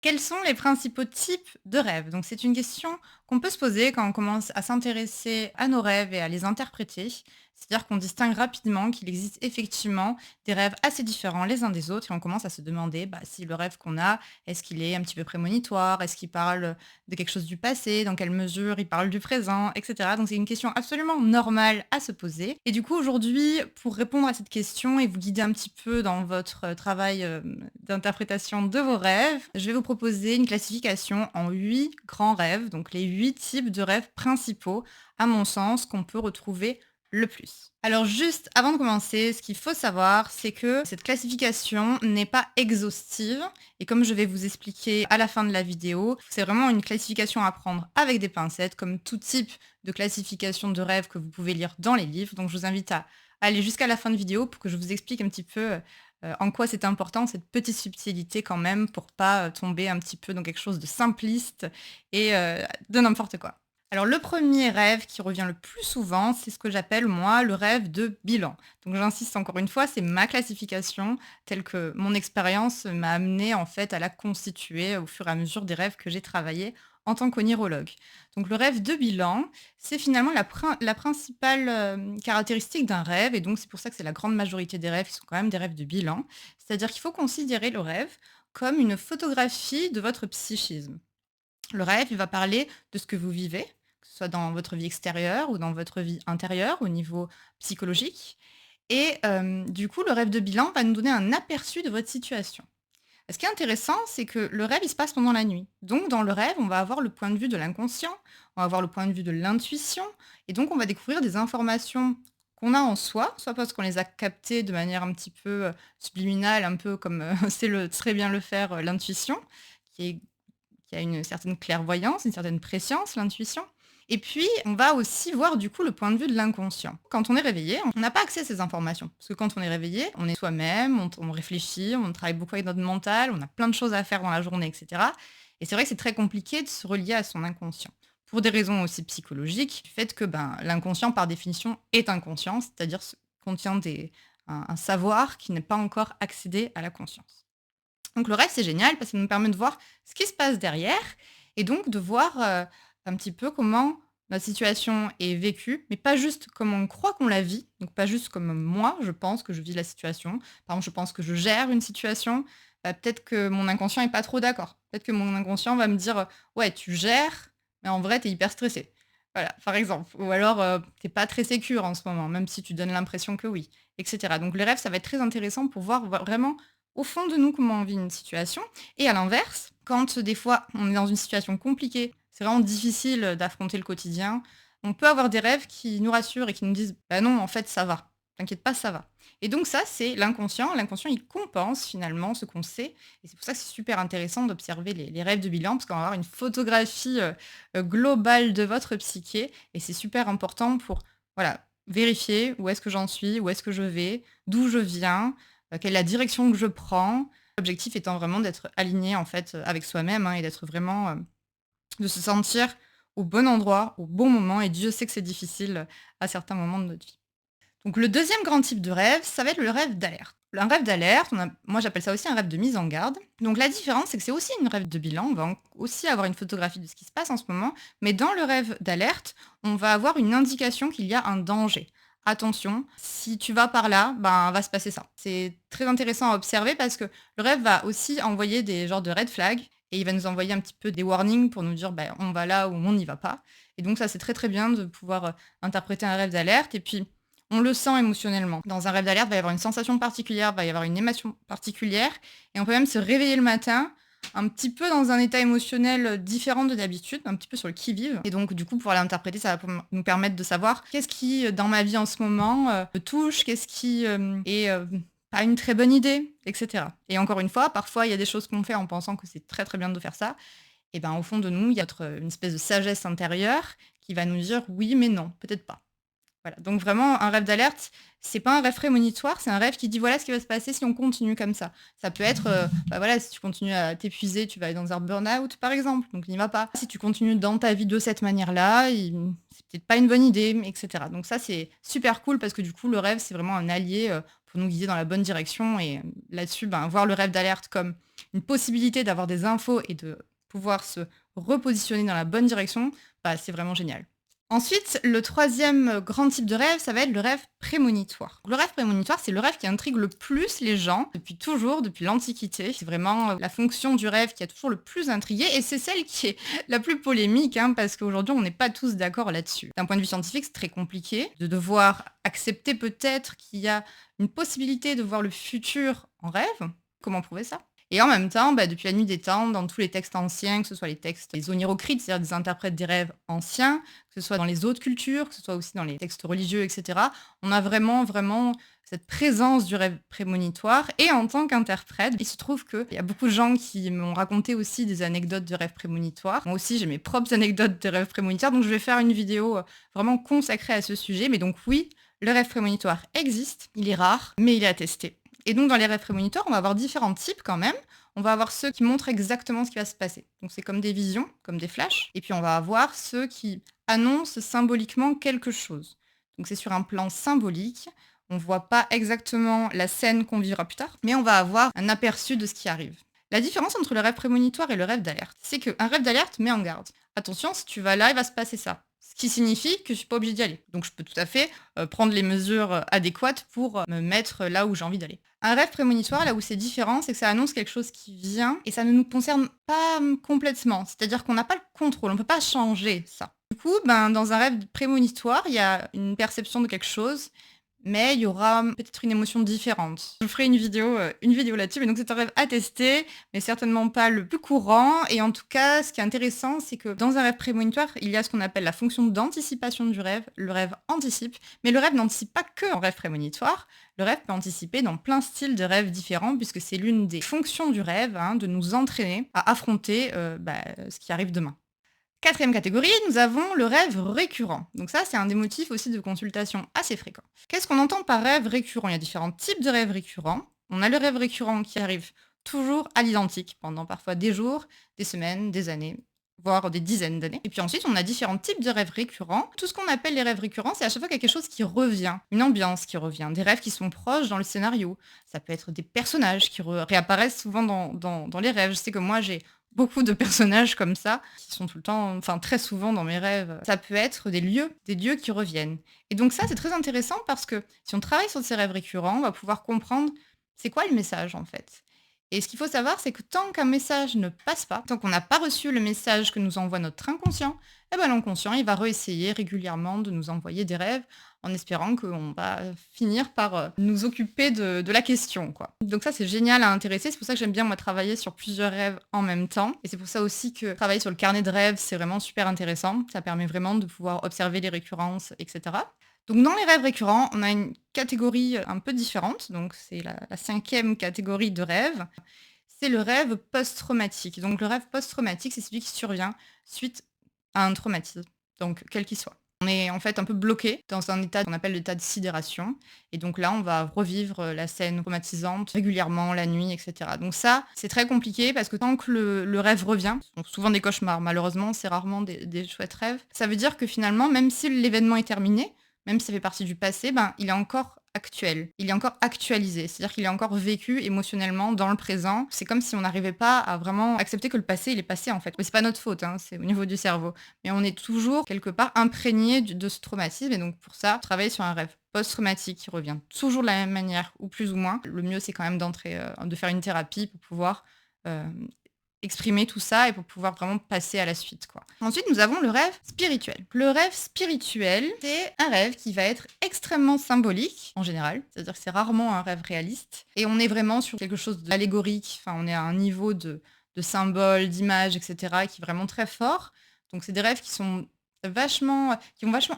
Quels sont les principaux types de rêves? Donc c'est une question qu'on peut se poser quand on commence à s'intéresser à nos rêves et à les interpréter. C'est-à-dire qu'on distingue rapidement qu'il existe effectivement des rêves assez différents les uns des autres et on commence à se demander si le rêve qu'on a, est-ce qu'il est un petit peu prémonitoire? Est-ce qu'il parle de quelque chose du passé? Dans quelle mesure il parle du présent? Etc. Donc c'est une question absolument normale à se poser. Et du coup aujourd'hui, pour répondre à cette question et vous guider un petit peu dans votre travail d'interprétation de vos rêves, je vais vous proposer une classification en 8 grands rêves, donc les 8 types de rêves principaux, à mon sens, qu'on peut retrouver le plus. Alors juste avant de commencer, ce qu'il faut savoir, c'est que cette classification n'est pas exhaustive et comme je vais vous expliquer à la fin de la vidéo, c'est vraiment une classification à prendre avec des pincettes, comme tout type de classification de rêves que vous pouvez lire dans les livres. Donc je vous invite à aller jusqu'à la fin de vidéo pour que je vous explique un petit peu en quoi c'est important cette petite subtilité quand même pour pas, tomber un petit peu dans quelque chose de simpliste et de n'importe quoi. Alors le premier rêve qui revient le plus souvent, c'est ce que j'appelle moi le rêve de bilan. Donc j'insiste encore une fois, c'est ma classification telle que mon expérience m'a amené en fait à la constituer au fur et à mesure des rêves que j'ai travaillés en tant qu'onirologue. Donc le rêve de bilan, c'est finalement la principale, caractéristique d'un rêve et donc c'est pour ça que c'est la grande majorité des rêves qui sont quand même des rêves de bilan. C'est-à-dire qu'il faut considérer le rêve comme une photographie de votre psychisme. Le rêve, il va parler de ce que vous vivez, que ce soit dans votre vie extérieure ou dans votre vie intérieure au niveau psychologique et du coup, le rêve de bilan va nous donner un aperçu de votre situation. Ce qui est intéressant, c'est que le rêve, il se passe pendant la nuit. Donc, dans le rêve, on va avoir le point de vue de l'inconscient, on va avoir le point de vue de l'intuition, et donc on va découvrir des informations qu'on a en soi, soit parce qu'on les a captées de manière un petit peu subliminale, un peu comme c'est le très bien le faire l'intuition, qui, est, qui a une certaine clairvoyance, une certaine préscience, l'intuition. Et puis, on va aussi voir du coup le point de vue de l'inconscient. Quand on est réveillé, on n'a pas accès à ces informations. Parce que quand on est réveillé, on est soi-même, on réfléchit, on travaille beaucoup avec notre mental, on a plein de choses à faire dans la journée, etc. Et c'est vrai que c'est très compliqué de se relier à son inconscient. Pour des raisons aussi psychologiques, du fait que l'inconscient, par définition, est inconscient, c'est-à-dire contient un savoir qui n'est pas encore accédé à la conscience. Donc le rêve, c'est génial parce que ça nous permet de voir ce qui se passe derrière et donc de voir, un petit peu comment notre situation est vécue, mais pas juste comme on croit qu'on la vit, donc pas juste comme moi je pense que je vis la situation. Par exemple, je pense que je gère une situation, peut-être que mon inconscient est pas trop d'accord. Peut-être que mon inconscient va me dire: «Ouais, tu gères, mais en vrai, tu es hyper stressé». Voilà, par exemple. Ou alors, «Tu pas très sécure en ce moment, même si tu donnes l'impression que oui», et cetera. Donc les rêves, ça va être très intéressant pour voir vraiment au fond de nous comment on vit une situation et à l'inverse, quand des fois on est dans une situation compliquée, c'est vraiment difficile d'affronter le quotidien, on peut avoir des rêves qui nous rassurent et qui nous disent: «Bah non, en fait, ça va, t'inquiète pas, ça va». Et donc ça, c'est l'inconscient. L'inconscient, il compense finalement ce qu'on sait et c'est pour ça que c'est super intéressant d'observer les rêves de bilan parce qu'on va avoir une photographie, globale de votre psyché et c'est super important pour, voilà, vérifier où est-ce que j'en suis, où est-ce que je vais, d'où je viens, quelle est la direction que je prends. L'objectif étant vraiment d'être aligné en fait, avec soi-même, hein, et d'être vraiment, de se sentir au bon endroit, au bon moment et Dieu sait que c'est difficile, à certains moments de notre vie. Donc le deuxième grand type de rêve, ça va être le rêve d'alerte. Un rêve d'alerte, moi j'appelle ça aussi un rêve de mise en garde. Donc la différence, c'est que c'est aussi une rêve de bilan, on va aussi avoir une photographie de ce qui se passe en ce moment, mais dans le rêve d'alerte, on va avoir une indication qu'il y a un danger. Attention, si tu vas par là, va se passer ça. C'est très intéressant à observer parce que le rêve va aussi envoyer des genres de red flags et il va nous envoyer un petit peu des warnings pour nous dire on va là ou on n'y va pas. Et donc ça c'est très très bien de pouvoir interpréter un rêve d'alerte et puis on le sent émotionnellement. Dans un rêve d'alerte, il va y avoir une sensation particulière, il va y avoir une émotion particulière et on peut même se réveiller le matin un petit peu dans un état émotionnel, différent de d'habitude, un petit peu sur le qui-vive et donc du coup, pour l'interpréter, ça va nous permettre de savoir qu'est-ce qui, dans ma vie en ce moment, me touche, qu'est-ce qui, est, pas une très bonne idée et cetera et encore une fois, parfois, il y a des choses qu'on fait en pensant que c'est très, très bien de faire ça et au fond de nous, il y a une espèce de sagesse intérieure qui va nous dire: «Oui, mais non, peut-être pas». Voilà, donc vraiment un rêve d'alerte, c'est pas un rêve prémonitoire, c'est un rêve qui dit: «Voilà ce qui va se passer si on continue comme ça». Ça peut être, voilà, si tu continues à t'épuiser, tu vas aller dans un burn-out, par exemple, donc n'y va pas. Si tu continues dans ta vie de cette manière-là, c'est peut-être pas une bonne idée, et cetera. Donc ça, c'est super cool parce que du coup, le rêve, c'est vraiment un allié, pour nous guider dans la bonne direction et là-dessus, voir le rêve d'alerte comme une possibilité d'avoir des infos et de pouvoir se repositionner dans la bonne direction, bah, c'est vraiment génial. Ensuite, le troisième grand type de rêve, ça va être le rêve prémonitoire. Le rêve prémonitoire, c'est le rêve qui intrigue le plus les gens depuis toujours, depuis l'Antiquité. C'est vraiment la fonction du rêve qui a toujours le plus intrigué et c'est celle qui est la plus polémique, hein, parce qu'aujourd'hui, on n'est pas tous d'accord là-dessus. D'un point de vue scientifique, c'est très compliqué de devoir accepter peut-être qu'il y a une possibilité de voir le futur en rêve. Comment prouver ça? Et en même temps, bah, depuis la nuit des temps, dans tous les textes anciens, que ce soit les textes des onirocrites, c'est-à-dire des interprètes des rêves anciens, que ce soit dans les autres cultures, que ce soit aussi dans les textes religieux, etc., on a vraiment cette présence du rêve prémonitoire. Et en tant qu'interprète, il se trouve qu'il y a beaucoup de gens qui m'ont raconté aussi des anecdotes de rêves prémonitoires. Moi aussi, j'ai mes propres anecdotes de rêves prémonitoires, donc je vais faire une vidéo vraiment consacrée à ce sujet. Mais donc oui, le rêve prémonitoire existe, il est rare, mais il est attesté. Et donc, dans les rêves prémonitoires, on va avoir différents types quand même. On va avoir ceux qui montrent exactement ce qui va se passer. Donc, c'est comme des visions, comme des flashs. Et puis, on va avoir ceux qui annoncent symboliquement quelque chose. Donc, c'est sur un plan symbolique. On ne voit pas exactement la scène qu'on vivra plus tard, mais on va avoir un aperçu de ce qui arrive. La différence entre le rêve prémonitoire et le rêve d'alerte, c'est qu'un rêve d'alerte met en garde. Attention, si tu vas là, il va se passer ça. Ce qui signifie que je suis pas obligée d'y aller. Donc je peux tout à fait prendre les mesures adéquates pour me mettre là où j'ai envie d'aller. Un rêve prémonitoire, là où c'est différent, c'est que ça annonce quelque chose qui vient et ça ne nous concerne pas complètement. C'est-à-dire qu'on n'a pas le contrôle, on ne peut pas changer ça. Du coup, ben, dans un rêve prémonitoire, il y a une perception de quelque chose, mais il y aura peut-être une émotion différente. Je ferai une vidéo là-dessus, mais donc c'est un rêve à tester, mais certainement pas le plus courant. Et en tout cas, ce qui est intéressant, c'est que dans un rêve prémonitoire, il y a ce qu'on appelle la fonction d'anticipation du rêve. Le rêve anticipe, mais le rêve n'anticipe pas que en rêve prémonitoire. Le rêve peut anticiper dans plein de styles de rêves différents, puisque c'est l'une des fonctions du rêve, hein, de nous entraîner à affronter ce qui arrive demain. Quatrième catégorie, nous avons le rêve récurrent. Donc ça, c'est un des motifs aussi de consultation assez fréquent. Qu'est-ce qu'on entend par rêve récurrent? Il y a différents types de rêves récurrents. On a le rêve récurrent qui arrive toujours à l'identique, pendant parfois des jours, des semaines, des années, voire des dizaines d'années. Et puis ensuite, on a différents types de rêves récurrents. Tout ce qu'on appelle les rêves récurrents, c'est à chaque fois quelque chose qui revient, une ambiance qui revient, des rêves qui sont proches dans le scénario. Ça peut être des personnages qui réapparaissent souvent dans les rêves. Je sais que moi, j'ai beaucoup de personnages comme ça, qui sont tout le temps, enfin très souvent dans mes rêves. Ça peut être des lieux qui reviennent. Et donc ça, c'est très intéressant parce que si on travaille sur ces rêves récurrents, on va pouvoir comprendre c'est quoi le message en fait. Et ce qu'il faut savoir, c'est que tant qu'un message ne passe pas, tant qu'on n'a pas reçu le message que nous envoie notre inconscient, eh ben l'inconscient, il va réessayer régulièrement de nous envoyer des rêves en espérant qu'on va finir par nous occuper de la question, quoi. Donc ça, c'est génial à intéresser. C'est pour ça que j'aime bien, moi, travailler sur plusieurs rêves en même temps. Et c'est pour ça aussi que travailler sur le carnet de rêves, c'est vraiment super intéressant. Ça permet vraiment de pouvoir observer les récurrences, etc. Donc dans les rêves récurrents, on a une catégorie un peu différente. Donc c'est la cinquième catégorie de rêves. C'est le rêve post-traumatique. Donc le rêve post-traumatique, c'est celui qui survient suite à un traumatisme, donc quel qu'il soit. On est en fait un peu bloqué dans un état qu'on appelle l'état de sidération. Et donc là, on va revivre la scène traumatisante régulièrement, la nuit, etc. Donc ça, c'est très compliqué parce que tant que le rêve revient, ce sont souvent des cauchemars, malheureusement, c'est rarement des chouettes rêves, ça veut dire que finalement, même si l'événement est terminé, même si ça fait partie du passé, ben, il est encore actuel, il est encore actualisé, c'est-à-dire qu'il est encore vécu émotionnellement dans le présent. C'est comme si on n'arrivait pas à vraiment accepter que le passé, il est passé en fait. Mais c'est pas notre faute, hein, c'est au niveau du cerveau. Mais on est toujours quelque part imprégné de ce traumatisme et donc pour ça, travailler sur un rêve post-traumatique qui revient toujours de la même manière ou plus ou moins. Le mieux, c'est quand même de faire une thérapie pour pouvoir euh, exprimer tout ça et pour pouvoir vraiment passer à la suite, quoi. Ensuite, nous avons le rêve spirituel. Le rêve spirituel, c'est un rêve qui va être extrêmement symbolique, en général. C'est-à-dire que c'est rarement un rêve réaliste. Et on est vraiment sur quelque chose d'allégorique. Enfin, on est à un niveau de symboles, d'images, etc., qui est vraiment très fort. Donc, c'est des rêves qui vont vachement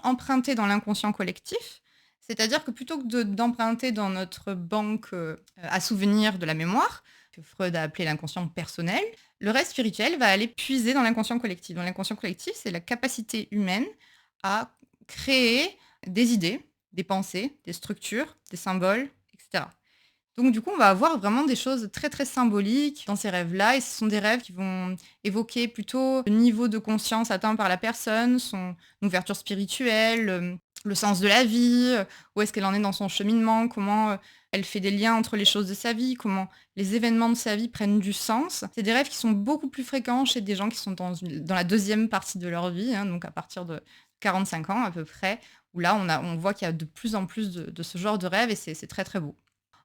emprunter dans l'inconscient collectif. C'est-à-dire que plutôt que d'emprunter dans notre banque à souvenirs de la mémoire, que Freud a appelé l'inconscient personnel, le rêve spirituel va aller puiser dans l'inconscient collectif. Dans l'inconscient collectif, c'est la capacité humaine à créer des idées, des pensées, des structures, des symboles, etc. Donc du coup, on va avoir vraiment des choses très très symboliques dans ces rêves-là, et ce sont des rêves qui vont évoquer plutôt le niveau de conscience atteint par la personne, son ouverture spirituelle, le sens de la vie, où est-ce qu'elle en est dans son cheminement, comment, elle fait des liens entre les choses de sa vie, comment les événements de sa vie prennent du sens. C'est des rêves qui sont beaucoup plus fréquents chez des gens qui sont dans la deuxième partie de leur vie, hein, donc à partir de 45 ans à peu près, où là on voit qu'il y a de plus en plus de ce genre de rêves et c'est très, très beau.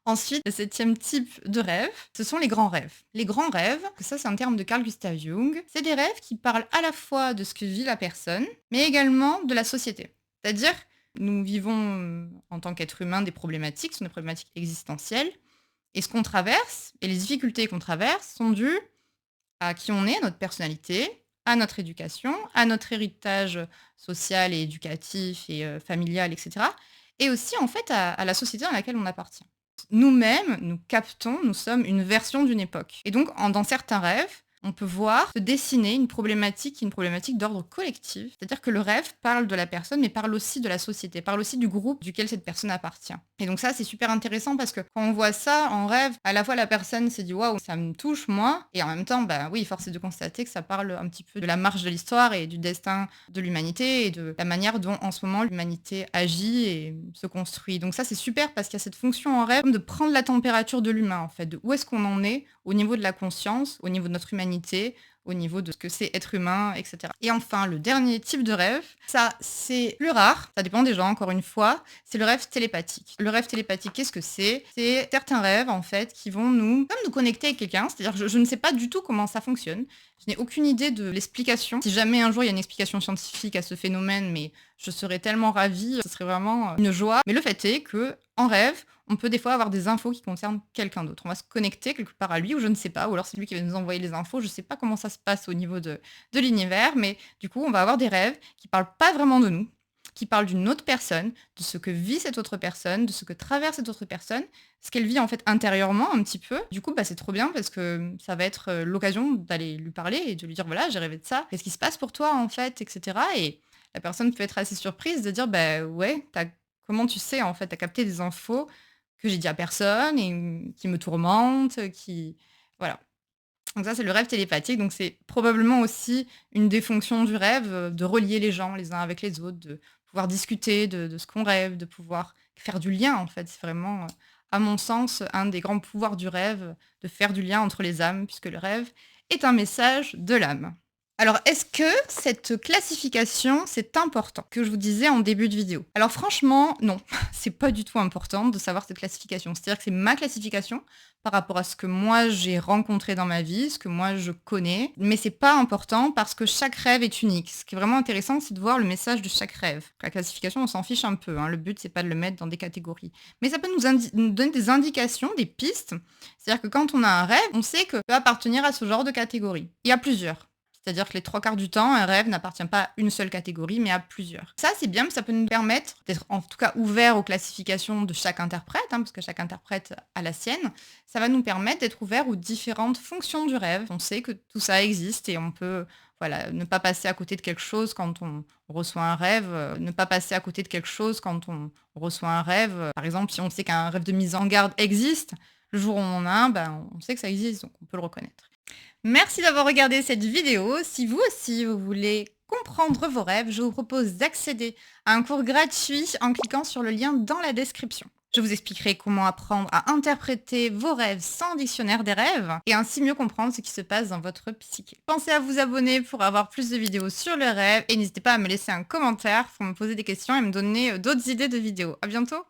Ensuite, le septième type de rêve, ce sont les grands rêves. Les grands rêves, ça c'est un terme de Carl Gustav Jung, c'est des rêves qui parlent à la fois de ce que vit la personne, mais également de la société. C'est-à-dire, nous vivons en tant qu'êtres humains des problématiques, ce sont des problématiques existentielles, et ce qu'on traverse, et les difficultés qu'on traverse sont dues à qui on est, à notre personnalité, à notre éducation, à notre héritage social et éducatif et familial, etc. Et aussi en fait à la société dans laquelle on appartient. Nous-mêmes, nous captons, nous sommes une version d'une époque. Et donc, dans certains rêves, on peut voir se dessiner une problématique qui est une problématique d'ordre collectif. C'est-à-dire que le rêve parle de la personne, mais parle aussi de la société, parle aussi du groupe duquel cette personne appartient. Et donc ça, c'est super intéressant parce que quand on voit ça en rêve, à la fois la personne s'est dit waouh, ça me touche moi, et en même temps, bah oui, force est de constater que ça parle un petit peu de la marche de l'histoire et du destin de l'humanité et de la manière dont en ce moment l'humanité agit et se construit. Donc ça, c'est super parce qu'il y a cette fonction en rêve de prendre la température de l'humain en fait, de où est-ce qu'on en est au niveau de la conscience, au niveau de notre humanité, au niveau de ce que c'est être humain, etc. Et enfin, le dernier type de rêve, ça c'est plus rare, ça dépend des gens encore une fois, c'est le rêve télépathique. Le rêve télépathique, qu'est-ce que c'est? C'est certains rêves en fait qui vont comme nous connecter avec quelqu'un, c'est-à-dire que je ne sais pas du tout comment ça fonctionne, je n'ai aucune idée de l'explication. Si jamais un jour il y a une explication scientifique à ce phénomène, mais je serais tellement ravie, ce serait vraiment une joie. Mais le fait est que en rêve, on peut des fois avoir des infos qui concernent quelqu'un d'autre. On va se connecter quelque part à lui, ou je ne sais pas, ou alors c'est lui qui va nous envoyer les infos. Je ne sais pas comment ça se passe au niveau de l'univers, mais du coup, on va avoir des rêves qui parlent pas vraiment de nous, qui parlent d'une autre personne, de ce que vit cette autre personne, de ce que traverse cette autre personne, ce qu'elle vit en fait intérieurement un petit peu. Du coup, bah, c'est trop bien parce que ça va être l'occasion d'aller lui parler et de lui dire voilà, j'ai rêvé de ça, qu'est-ce qui se passe pour toi en fait, etc. Et la personne peut être assez surprise de dire bah ouais, comment tu sais en fait, t'as capté des infos que j'ai dit à personne et qui me tourmentent, qui voilà. Donc ça, c'est le rêve télépathique. Donc c'est probablement aussi une des fonctions du rêve, de relier les gens les uns avec les autres, de pouvoir discuter de ce qu'on rêve, de pouvoir faire du lien en fait. C'est vraiment, à mon sens, un des grands pouvoirs du rêve, de faire du lien entre les âmes, puisque le rêve est un message de l'âme. Alors, est-ce que cette classification, c'est important, que je vous disais en début de vidéo? Alors franchement, non, c'est pas du tout important de savoir cette classification. C'est-à-dire que c'est ma classification par rapport à ce que moi j'ai rencontré dans ma vie, ce que moi je connais, mais c'est pas important parce que chaque rêve est unique. Ce qui est vraiment intéressant, c'est de voir le message de chaque rêve. La classification, on s'en fiche un peu, hein. Le but, c'est pas de le mettre dans des catégories. Mais ça peut nous donner des indications, des pistes. C'est-à-dire que quand on a un rêve, on sait que peut appartenir à ce genre de catégorie. Il y a plusieurs. C'est-à-dire que les 3 quarts du temps, un rêve n'appartient pas à une seule catégorie, mais à plusieurs. Ça, c'est bien, mais ça peut nous permettre d'être en tout cas ouverts aux classifications de chaque interprète, hein, parce que chaque interprète a la sienne. Ça va nous permettre d'être ouverts aux différentes fonctions du rêve. On sait que tout ça existe et on peut voilà, ne pas passer à côté de quelque chose quand on reçoit un rêve, ne pas passer à côté de quelque chose quand on reçoit un rêve. Par exemple, si on sait qu'un rêve de mise en garde existe, le jour où on en a un, ben, on sait que ça existe, donc on peut le reconnaître. Merci d'avoir regardé cette vidéo. Si vous aussi, vous voulez comprendre vos rêves, je vous propose d'accéder à un cours gratuit en cliquant sur le lien dans la description. Je vous expliquerai comment apprendre à interpréter vos rêves sans dictionnaire des rêves et ainsi mieux comprendre ce qui se passe dans votre psyché. Pensez à vous abonner pour avoir plus de vidéos sur le rêve et n'hésitez pas à me laisser un commentaire pour me poser des questions et me donner d'autres idées de vidéos. À bientôt!